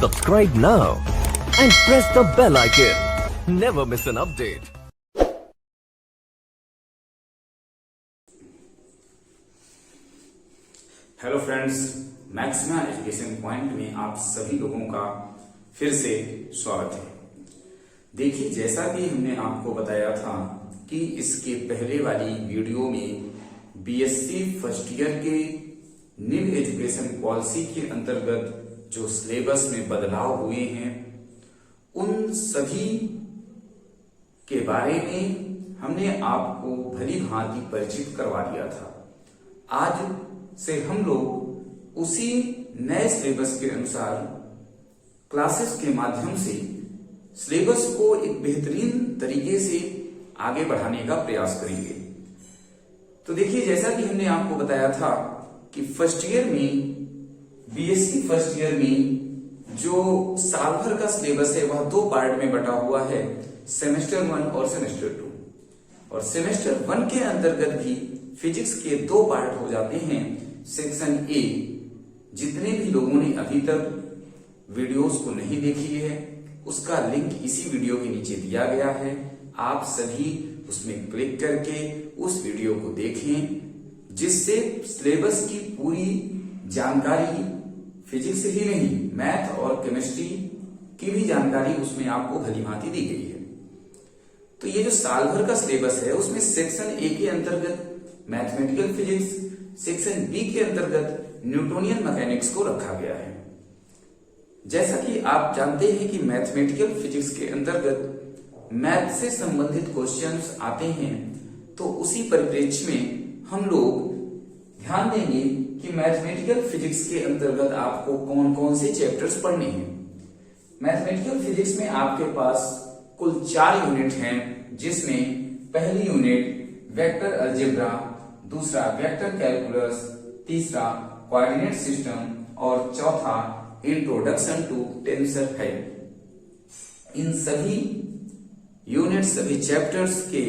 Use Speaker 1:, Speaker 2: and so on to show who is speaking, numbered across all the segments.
Speaker 1: Subscribe now and press the bell icon. Never miss an update.
Speaker 2: Hello friends, maxima education point में आप सभी लोगों का फिर से स्वागत है। देखिए, जैसा कि हमने आपको बताया था कि इसके पहले वाली वीडियो में बीएससी फर्स्ट ईयर के न्यू एजुकेशन पॉलिसी के अंतर्गत जो सिलेबस में बदलाव हुए हैं उन सभी के बारे में हमने आपको भली भांति परिचित करवा दिया था। आज से हम लोग उसी नए सिलेबस के अनुसार क्लासेस के माध्यम से सिलेबस को एक बेहतरीन तरीके से आगे बढ़ाने का प्रयास करेंगे। तो देखिए, जैसा कि हमने आपको बताया था कि फर्स्ट ईयर में बीएससी फर्स्ट ईयर में जो साल भर का सिलेबस है वह दो पार्ट में बटा हुआ है, सेमेस्टर 1 और सेमेस्टर 2। और सेमेस्टर 1 के अंतर्गत भी फिजिक्स के दो पार्ट हो जाते हैं। सेक्शन ए, जितने भी लोगों ने अभी तक वीडियोस को नहीं देखी है उसका लिंक इसी वीडियो के नीचे दिया गया है। आप सभी उसमें क्लिक करके उस वीडियो को देखें, जिससे सिलेबस की पूरी जानकारी, फिजिक्स ही नहीं मैथ और केमिस्ट्री की भी जानकारी उसमें आपको भली भांति दी गई है। तो ये जो साल भर का सिलेबस है उसमें सेक्शन ए के अंतर्गत मैथमेटिकल फिजिक्स, सेक्शन बी के अंतर्गत न्यूटोनियन मैकेनिक्स को रखा गया है। जैसा कि आप जानते हैं कि मैथमेटिकल फिजिक्स के अंतर्गत मैथ से संबंधित क्वेश्चंस आते हैं, तो उसी परिप्रेक्ष्य में हम लोग ध्यान देंगे कि मैथमेटिकल फिजिक्स के अंतर्गत आपको कौन कौन से चैप्टर्स पढ़ने हैं। मैथमेटिकल फिजिक्स में आपके पास कुल 4 यूनिट हैं, जिसमें पहली यूनिट वेक्टर अलजेब्रा, दूसरा वेक्टर कैलकुलस, तीसरा कोऑर्डिनेट सिस्टम और चौथा इंट्रोडक्शन टू टेंसर है। इन सभी यूनिट, सभी चैप्टर्स के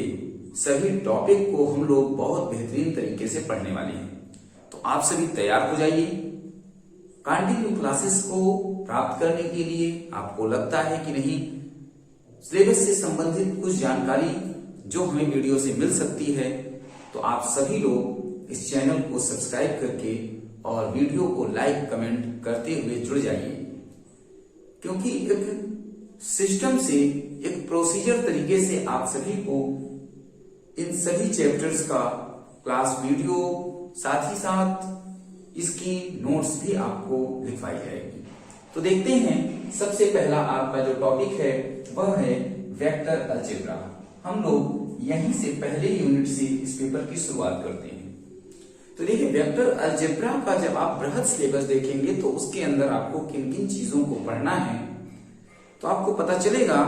Speaker 2: सभी टॉपिक को हम लोग बहुत बेहतरीन तरीके से पढ़ने वाले हैं। तो आप सभी तैयार हो जाइए। कंटिन्यू क्लासेस को प्राप्त करने के लिए आपको लगता है कि नहीं, सिलेबस से संबंधित कुछ जानकारी जो हमें वीडियो से मिल सकती है, तो आप सभी लोग इस चैनल को सब्सक्राइब करके और वीडियो को लाइक कमेंट करते हुए जुड़ जाइए, क्योंकि एक सिस्टम से, एक प्रोसीजर तरीके से आप सभी को इन सभी चैप्टर्स का क्लास वीडियो, साथ ही साथ इसकी नोट्स भी आपको लिखवाई जाएगी। तो देखते हैं, सबसे पहला आपका जो टॉपिक है वह है वेक्टर अलजेब्रा। हम लोग यहीं से पहले यूनिट से इस पेपर की शुरुआत करते हैं। तो देखिए, वेक्टर अलजेब्रा का जब आप बृहद सिलेबस देखेंगे तो उसके अंदर आपको किन किन चीजों को पढ़ना है, तो आपको पता चलेगा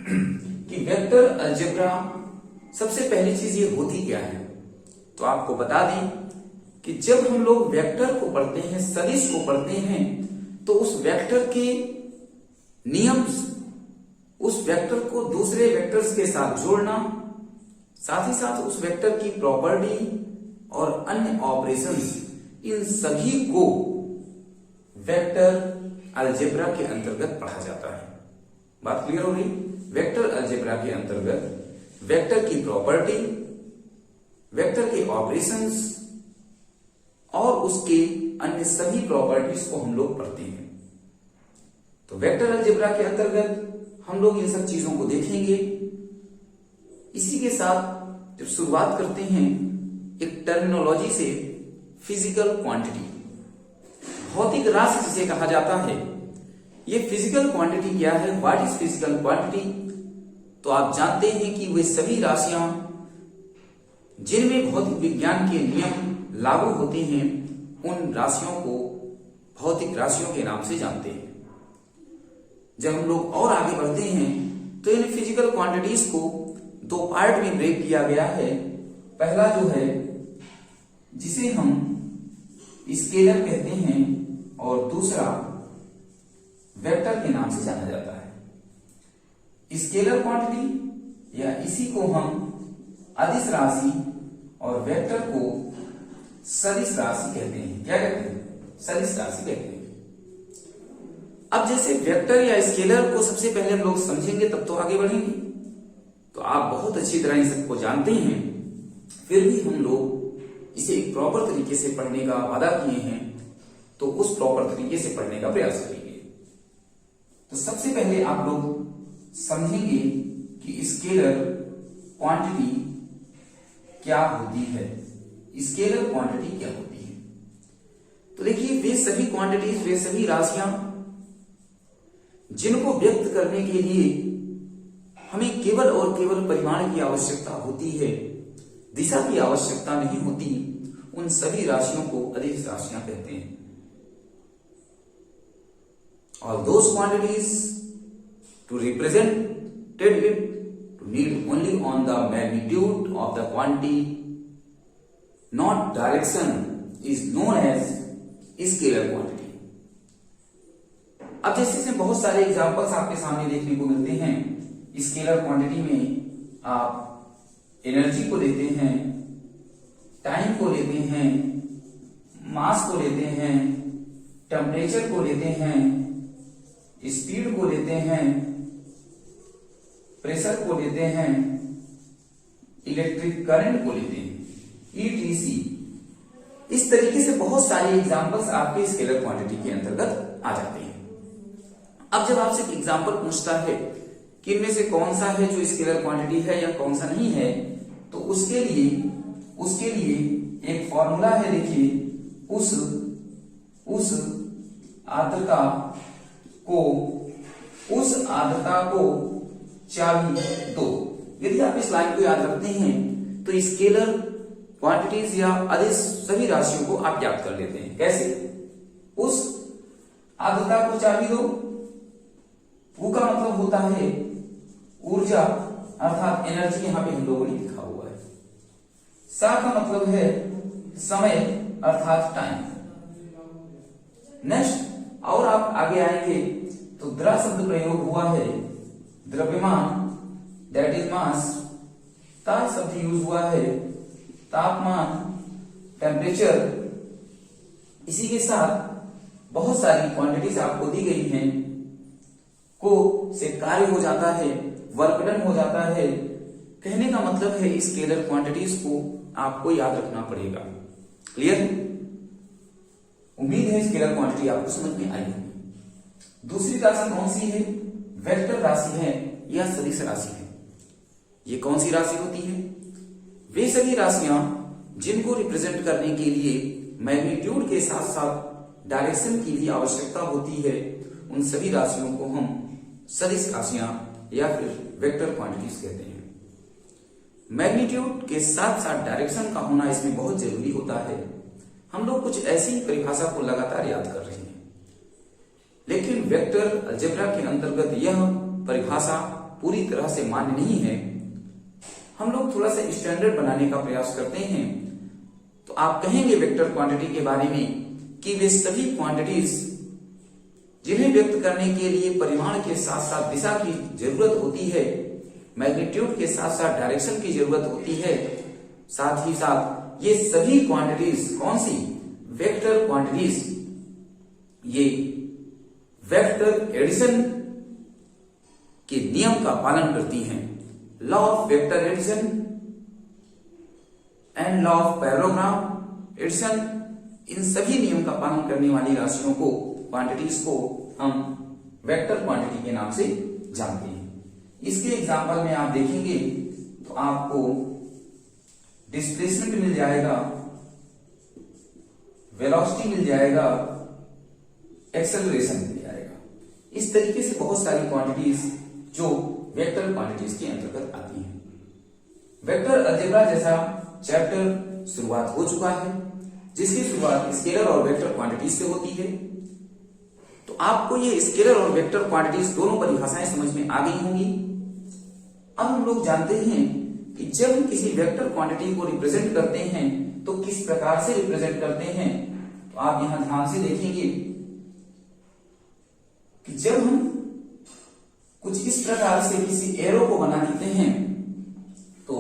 Speaker 2: कि वेक्टर अलजेब्रा सबसे पहली चीज ये होती क्या है। तो आपको बता दें कि जब हम लोग वेक्टर को पढ़ते हैं, सदिश को पढ़ते हैं, तो उस वेक्टर के नियम, उस वेक्टर को दूसरे वेक्टर्स के साथ जोड़ना, साथ ही साथ उस वेक्टर की प्रॉपर्टी और अन्य ऑपरेशंस, इन सभी को वेक्टर अलजेब्रा के अंतर्गत पढ़ा जाता है। बात क्लियर हो गई? वेक्टर अलजेब्रा के अंतर्गत वेक्टर की प्रॉपर्टी, वेक्टर के ऑपरेशंस और उसके अन्य सभी प्रॉपर्टीज को हम लोग पढ़ते हैं। तो वेक्टर अलजेब्रा के अंतर्गत हम लोग इन सब चीजों को देखेंगे। इसी के साथ जब शुरुआत करते हैं एक टर्मिनोलॉजी से, फिजिकल क्वांटिटी, भौतिक राशि जिसे कहा जाता है। ये फिजिकल क्वांटिटी क्या है? What is physical quantity? तो आप जानते हैं कि वे सभी राशियां जिनमें भौतिक विज्ञान के नियम लागू होते हैं, उन राशियों को भौतिक राशियों के नाम से जानते हैं। जब हम लोग और आगे बढ़ते हैं तो इन फिजिकल क्वांटिटीज को दो पार्ट में ब्रेक किया गया है। पहला जो है, जिसे हम स्केलर कहते हैं, और दूसरा वेक्टर के नाम से जाना जाता है। स्केलर क्वांटिटी या इसी को हम अदिश राशि और वेक्टर को सदिश राशि कहते हैं। क्या कहते हैं? सदिश राशि कहते हैं। अब जैसे वेक्टर या स्केलर को सबसे पहले हम लोग समझेंगे तब तो आगे बढ़ेंगे। तो आप बहुत अच्छी तरह इन सबको जानते हैं, फिर भी हम लोग इसे एक प्रॉपर तरीके से पढ़ने का वादा किए हैं, तो उस प्रॉपर तरीके से पढ़ने का प्रयास करेंगे। तो सबसे पहले आप लोग समझेंगे कि स्केलर क्वांटिटी क्या होती है। स्केलर क्वांटिटी क्या होती है? तो देखिए, वे सभी क्वांटिटीज, वे सभी राशियां जिनको व्यक्त करने के लिए हमें केवल और केवल परिमाण की आवश्यकता होती है, दिशा की आवश्यकता नहीं होती, उन सभी राशियों को अदिश राशियां कहते हैं। All those quantities to represent it to need only on the magnitude of the quantity, not direction, is known as scalar quantity. अब जैसे इसमें बहुत सारे एग्जांपल्स आपके सामने देखने को मिलते हैं। स्केलर क्वांटिटी में आप एनर्जी को लेते हैं, टाइम को लेते हैं, मास को लेते हैं, टेम्परेचर को लेते हैं, स्पीड को लेते हैं, प्रेशर को लेते हैं, इलेक्ट्रिक करंट को लेते हैं, ETC। इस तरीके से बहुत सारे एग्जांपल्स आपके स्केलर क्वांटिटी के अंतर्गत आ जाते हैं। अब जब आपसे एक एग्जांपल पूछता है कि इनमें से कौन सा है जो स्केलर क्वांटिटी है या कौन सा नहीं है, तो उसके लिए एक फॉर्मूला है। देखिए, उस आर्द्रता को चाबी दो। यदि आप इस लाइन को याद रखते हैं तो स्केलर क्वांटिटीज या अदिश सभी राशियों को आप याद कर लेते हैं। कैसे? उस आर्द्रता को चाबी दो, वो का मतलब होता है ऊर्जा अर्थात एनर्जी, यहां पे हम लोगों ने लिखा हुआ है। सा का मतलब है समय अर्थात टाइम। नेक्स्ट, और आप आगे आएंगे तो द्रा शब्द प्रयोग हुआ है, द्रव्यमान दैट इज मास। ता शब्द यूज हुआ है, तापमान, टेम्परेचर। इसी के साथ बहुत सारी क्वांटिटीज आपको दी गई हैं, को से कार्य हो जाता है, वर्क डन हो जाता है। कहने का मतलब है स्केलर क्वांटिटीज को आपको याद रखना पड़ेगा। क्लियर? उम्मीद है स्केलर क्वांटिटी आपको समझ में आई होगी। दूसरी राशि कौन सी है? वेक्टर राशि है या सदिश राशि है। ये कौन सी राशि होती है? वे सभी राशियां जिनको रिप्रेजेंट करने के लिए मैग्नीट्यूड के साथ साथ डायरेक्शन की भी आवश्यकता होती है, उन सभी राशियों को हम सदिश राशियां या फिर वेक्टर क्वांटिटीज कहते हैं। मैग्नीट्यूड के साथ साथ डायरेक्शन का होना इसमें बहुत जरूरी होता है। हम लोग कुछ ऐसी परिभाषा को लगातार याद कर रहे हैं, लेकिन वेक्टर अलजेब्रा के अंतर्गत यह परिभाषा पूरी तरह से मान्य नहीं है। हम लोग थोड़ा सा स्टैंडर्ड बनाने का प्रयास करते हैं। तो आप कहेंगे वेक्टर क्वांटिटी के बारे में कि वे सभी क्वांटिटीज जिन्हें व्यक्त करने के लिए परिमाण के साथ साथ दिशा की जरूरत होती है, मैग्नीट्यूड के साथ साथ डायरेक्शन की जरूरत होती है, साथ ही साथ ये सभी क्वांटिटीज कौन सी? Vector quantities. ये वेक्टर एडिशन के नियम का पालन करती हैं। Law of vector addition and law of parallelogram addition, इन सभी नियम का पालन करने वाली राशियों को, क्वांटिटीज को हम वेक्टर क्वांटिटी के नाम से जानते हैं। इसके एग्जांपल में आप देखेंगे तो आपको डिस्प्लेसमेंट मिल जाएगा, वेलोसिटी मिल जाएगा, एक्सेलरेशन मिल जाएगा। इस तरीके से बहुत सारी क्वांटिटीज जो वेक्टर क्वांटिटीज के अंतर्गत आती हैं। वेक्टर अलजेब्रा जैसा चैप्टर शुरुआत हो चुका है, जिसकी शुरुआत स्केलर और वेक्टर क्वांटिटीज से होती है। तो आपको ये स्केलर और वेक्टर क्वांटिटीज दोनों परिभाषाएं समझ में आ गई होंगी। अब हम लोग जानते हैं कि जब हम किसी वेक्टर क्वांटिटी को रिप्रेजेंट करते हैं तो किस प्रकार से रिप्रेजेंट करते हैं। तो आप यहां ध्यान से देखेंगे कि जब हम कुछ इस प्रकार से किसी एरो को बना देते हैं तो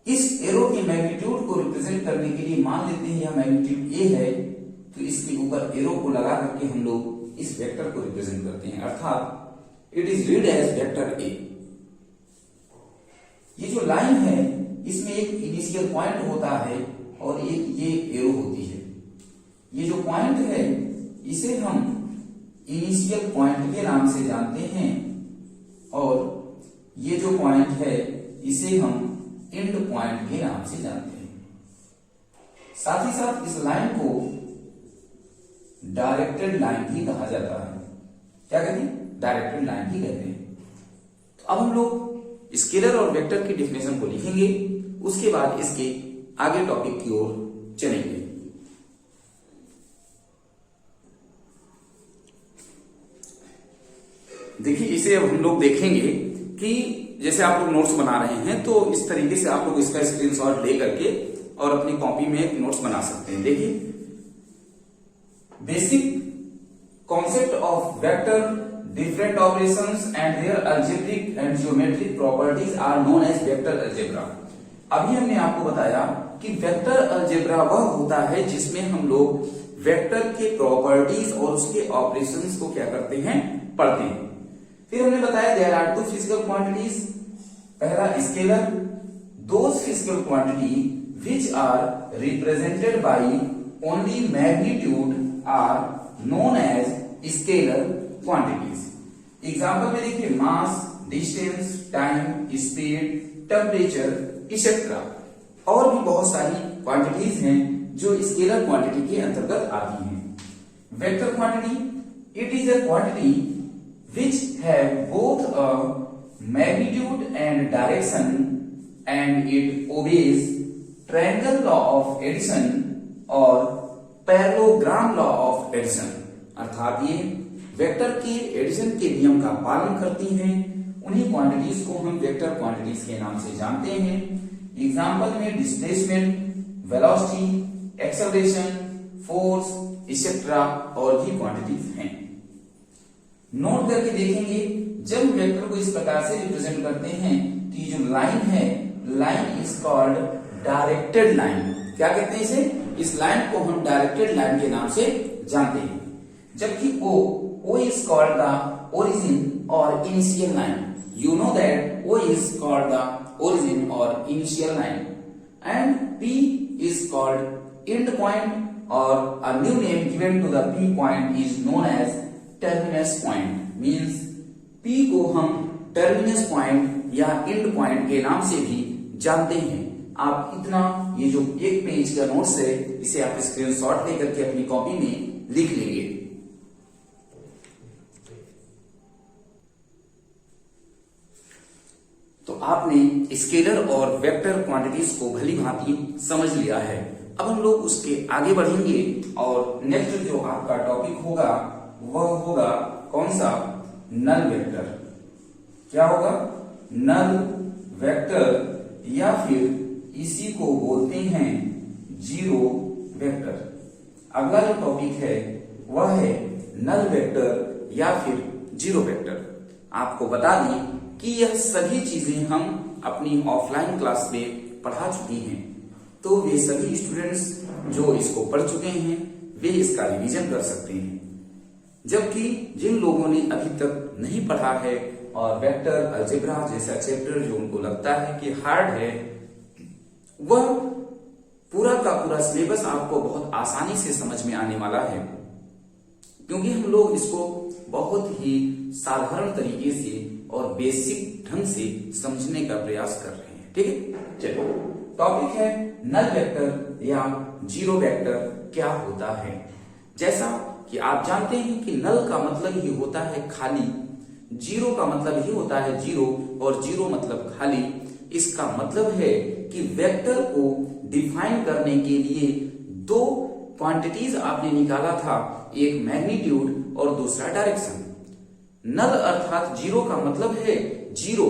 Speaker 2: इस एरो की मैग्नीट्यूड को रिप्रेजेंट करने के लिए मान लेते हैं यह मैग्नीट्यूड ए है, तो इसके ऊपर एरो को लगा लगा करके हम लोग इस वेक्टर को रिप्रेजेंट करते हैं, अर्थात it is read as vector A. ये जो लाइन है इसमें एक इनिशियल पॉइंट होता है और एक ये एरो होती है। ये जो पॉइंट है इसे हम इनिशियल पॉइंट के नाम से जानते हैं और ये जो पॉइंट है इसे हम एंड पॉइंट के नाम से जानते हैं। साथ ही साथ इस लाइन को डायरेक्टेड लाइन भी कहा जाता है। क्या कहते हैं? डायरेक्टेड लाइन भी कहते हैं। तो अब हम लोग स्केलर और वेक्टर की डेफिनेशन को लिखेंगे, उसके बाद इसके आगे टॉपिक की ओर चलेंगे। देखिए, इसे अब हम लोग देखेंगे कि जैसे आप लोग नोट्स बना रहे हैं तो इस तरीके से आप लोग इसका स्क्रीनशॉट ले करके और अपनी कॉपी में एक नोट्स बना सकते हैं। देखिए, basic concept of vector, different operations and their algebraic and geometric properties are known as vector algebra. अभी हमने आपको बताया कि वेक्टर अलजेब्रा वह होता है जिसमें हम लोग वेक्टर के प्रॉपर्टीज और उसके ऑपरेशंस को क्या करते हैं, पढ़ते हैं। फिर हमने बताया there are two physical quantities, पहला scalar, those physical quantity which are represented by only magnitude are known as scalar quantities. Example में देखिए, mass, distance, time, speed, temperature etcetera. और भी बहुत सारी क्वांटिटीज हैं जो स्केलर क्वांटिटी के अंतर्गत आती हैं। Vector quantity, it is a quantity which have both a magnitude and direction and it obeys triangle law of addition और पैरेललोग्राम लॉ ऑफ एडिशन। अर्थात ये वेक्टर के एडिशन के नियम का पालन करती हैं। उन्हीं क्वांटिटीज को हम वेक्टर क्वांटिटीज के नाम से जानते हैं। एग्जांपल में displacement, velocity, acceleration, force etcetera और भी क्वांटिटीज हैं। नोट करके देखेंगे, जब वेक्टर को इस प्रकार से रिप्रेजेंट करते हैं तो ये जो लाइन है, line is called directed line. क्या कहते हैं इसे? इस लाइन को हम डायरेक्टेड लाइन के नाम से जानते हैं। जबकि O is called the origin और initial line. You know that O is called the origin और initial line and P is called end point और a new name given to the P point is known as terminus point. Means P को हम terminus point या end point के नाम से भी जानते हैं। आप इतना, ये जो एक पेज का नोट्स है इसे आप स्क्रीनशॉट लेकर के अपनी कॉपी में लिख लेंगे। तो आपने स्केलर और वेक्टर क्वांटिटीज को भली भांति समझ लिया है। अब हम लोग उसके आगे बढ़ेंगे और नेक्स्ट जो आपका टॉपिक होगा वह होगा कौन सा? Null vector. क्या होगा? नल वेक्टर या फिर इसी को बोलते हैं जीरो वेक्टर। अगला जो टॉपिक है वह है नल वेक्टर या फिर जीरो वेक्टर। आपको बता दें कि यह सभी चीजें हम अपनी ऑफलाइन क्लास में पढ़ा चुकी हैं, तो वे सभी स्टूडेंट्स जो इसको पढ़ चुके हैं वे इसका रिवीजन कर सकते हैं। जबकि जिन लोगों ने अभी तक नहीं पढ़ा है और वेक्टर अलजेब्रा जैसा चैप्टर जो उनको लगता है कि हार्ड है, वह पूरा का पूरा सिलेबस आपको बहुत आसानी से समझ में आने वाला है, क्योंकि हम लोग इसको बहुत ही साधारण तरीके से और बेसिक ढंग से समझने का प्रयास कर रहे हैं। ठीक है, चलो टॉपिक है नल वेक्टर या जीरो वेक्टर क्या होता है। जैसा कि आप जानते हैं कि नल का मतलब ही होता है खाली, जीरो का मतलब ही होता है जीरो और जीरो मतलब खाली। इसका मतलब है कि वेक्टर को डिफाइन करने के लिए दो क्वांटिटीज आपने निकाला था, एक मैग्नीट्यूड और दूसरा डायरेक्शन। नल अर्थात जीरो का मतलब है जीरो,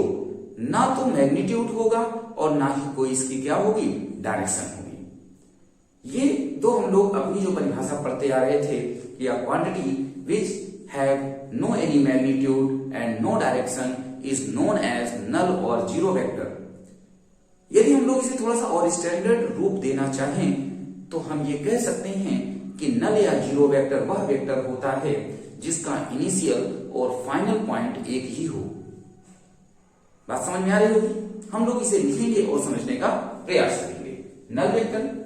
Speaker 2: ना तो मैग्नीट्यूड होगा और ना ही कोई इसकी क्या होगी, डायरेक्शन होगी। ये दो हम लोग अपनी जो परिभाषा पढ़ते आ रहे थे कि a quantity which have no any magnitude and no direction is known as null or zero vector। यदि हम लोग इसे थोड़ा सा और स्टैंडर्ड रूप देना चाहें तो हम ये कह सकते हैं कि नल या जीरो वेक्टर वह वेक्टर होता है जिसका इनिशियल और फाइनल पॉइंट एक ही हो। बात समझ में आ रही होगी। हम लोग इसे लिखेंगे और समझने का प्रयास करेंगे। Null vector,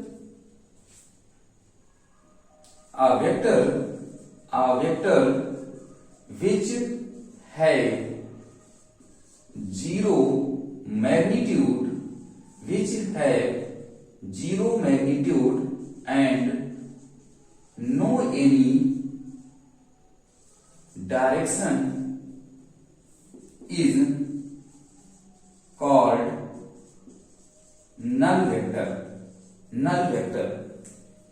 Speaker 2: a vector which have zero magnitude, and no any direction is called null vector।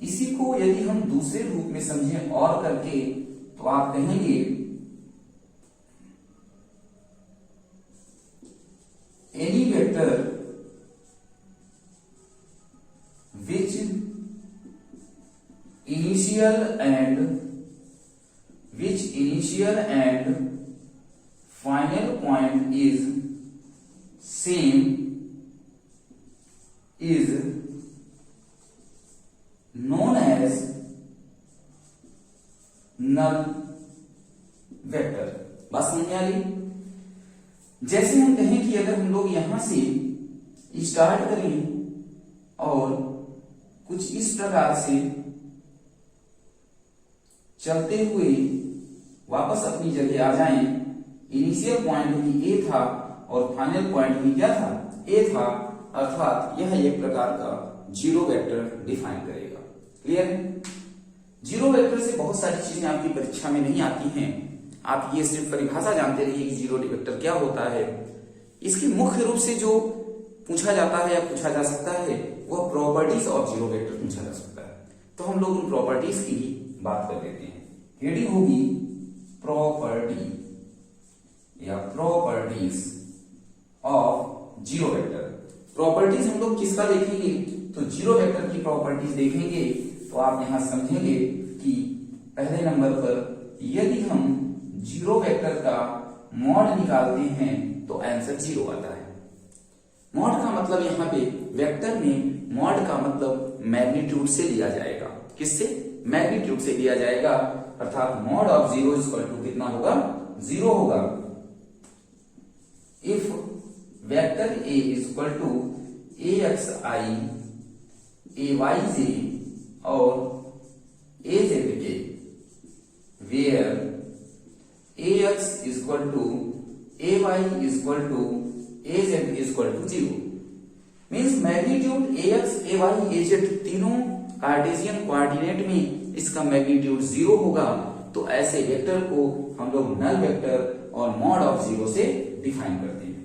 Speaker 2: इसी को यदि हम दूसरे रूप में समझें और करके तो आप कहेंगे any vector which initial and final point is same is known as null vector। बात समझ में आ रही? जैसे हम कहें कि अगर हम लोग यहां से स्टार्ट करें और कुछ इस प्रकार से चलते हुए वापस अपनी जगह आ जाएं, इनिशियल पॉइंट भी ए था और फाइनल पॉइंट भी क्या था, ए था, अर्थात यह एक प्रकार का जीरो वेक्टर डिफाइन करेगा। क्लियर है? जीरो वेक्टर से बहुत सारी चीजें आपकी परीक्षा में नहीं आती हैं। आप ये सिर्फ परिभाषा जानते रहिए कि जीरो वेक्टर क्या होता है। इसकी मुख्य रूप से जो पूछा जाता है या पूछा जा सकता है वह प्रॉपर्टीज ऑफ जीरो वेक्टर पूछा जा सकता है। तो हम लोग उन प्रॉपर्टीज की ही बात कर लेते हैं। हेडिंग होगी प्रॉपर्टी या properties of zero vector. Properties हम लोग किसका देखेंगे? तो जीरो वेक्टर की प्रॉपर्टीज देखेंगे। तो आप यहां समझेंगे कि पहले नंबर पर यदि हम जीरो वेक्टर का मॉड निकालते हैं तो आंसर जीरो आता है। मॉड का मतलब यहां पे वेक्टर में मॉड का मतलब मैग्नीट्यूड से लिया जाएगा। किससे? मैग्नीट्यूड से लिया जाएगा, अर्थात mod of zero equal to कितना होगा? जीरो होगा। If vector A equal to axi, ayj और azk, where ax equal to ay equal to az equal to zero, means magnitude ax, ay, az तीनों Cartesian coordinate में इसका magnitude zero होगा। तो ऐसे वेक्टर को हम लोग नल वेक्टर और मॉड ऑफ जीरो से डिफाइन करते हैं।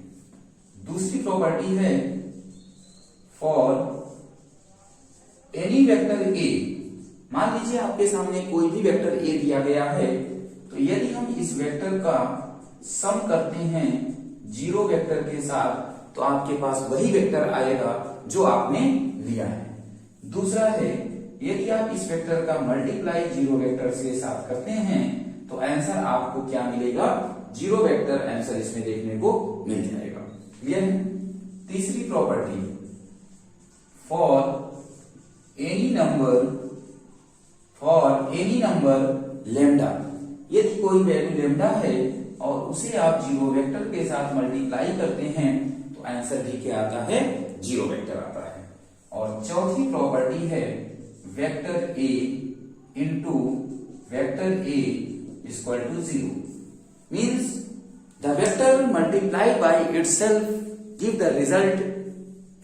Speaker 2: दूसरी प्रॉपर्टी है फॉर एनी वेक्टर ए। मान लीजिए आपके सामने कोई भी वेक्टर ए दिया गया है, तो यदि हम इस वेक्टर का सम करते हैं जीरो वेक्टर के साथ तो आपके पास वही वेक्टर आएगा जो आपने लिया है। दूसरा है यदि आप इस वेक्टर का मल्टीप्लाई जीरो वेक्टर के साथ करते हैं तो आंसर आपको क्या मिलेगा? जीरो वेक्टर आंसर इसमें देखने को मिल जाएगा। क्लियर है? तीसरी property for any number lambda. यदि कोई वैल्यू लेमडा है और उसे आप जीरो वेक्टर के साथ मल्टीप्लाई करते हैं तो आंसर भी क्या आता है? जीरो वेक्टर आता है। और चौथी प्रॉपर्टी है vector A into vector A equal to zero, means the vector multiplied by itself give the result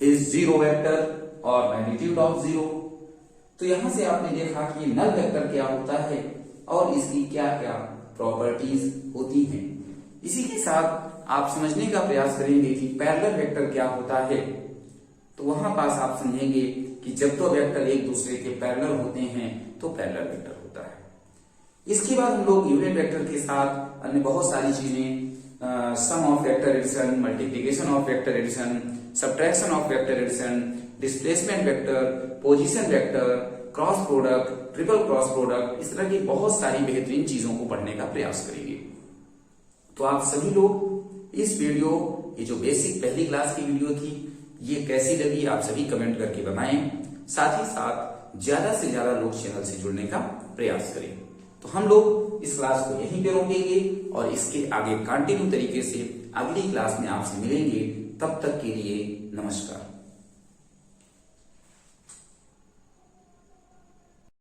Speaker 2: is zero vector और मैग्नीट्यूड ऑफ जीरो। तो यहां से आपने देखा कि नल वेक्टर क्या होता है और इसकी क्या क्या प्रॉपर्टीज होती हैं। इसी के साथ आप समझने का प्रयास करेंगे कि पैरेलल वेक्टर क्या होता है। तो वहां पास आप समझेंगे कि जब तो वेक्टर एक दूसरे के पैरेलल होते हैं तो पैरेलल वेक्टर होता है। इसके बाद हम लोग यूनिट वेक्टर के साथ अन्य बहुत सारी चीजें, sum of vector addition, multiplication of vector addition, subtraction of vector addition, displacement vector, position vector, cross product, triple cross product, इस तरह की बहुत सारी बेहतरीन चीजों को पढ़ने का प्रयास करेंगे। तो आप सभी लोग इस वीडियो, ये जो बेसिक पहली क्लास की वीडियो थी, ये कैसी लगी आप सभी कमेंट करके बताएं। साथ ही साथ ज्यादा से ज्यादा लोग चैनल से जुड़ने का प्रयास करें। तो हम लोग इस क्लास को यहीं पे रोकेंगे और इसके आगे कंटिन्यू तरीके से अगली क्लास में आपसे मिलेंगे। तब तक के लिए नमस्कार।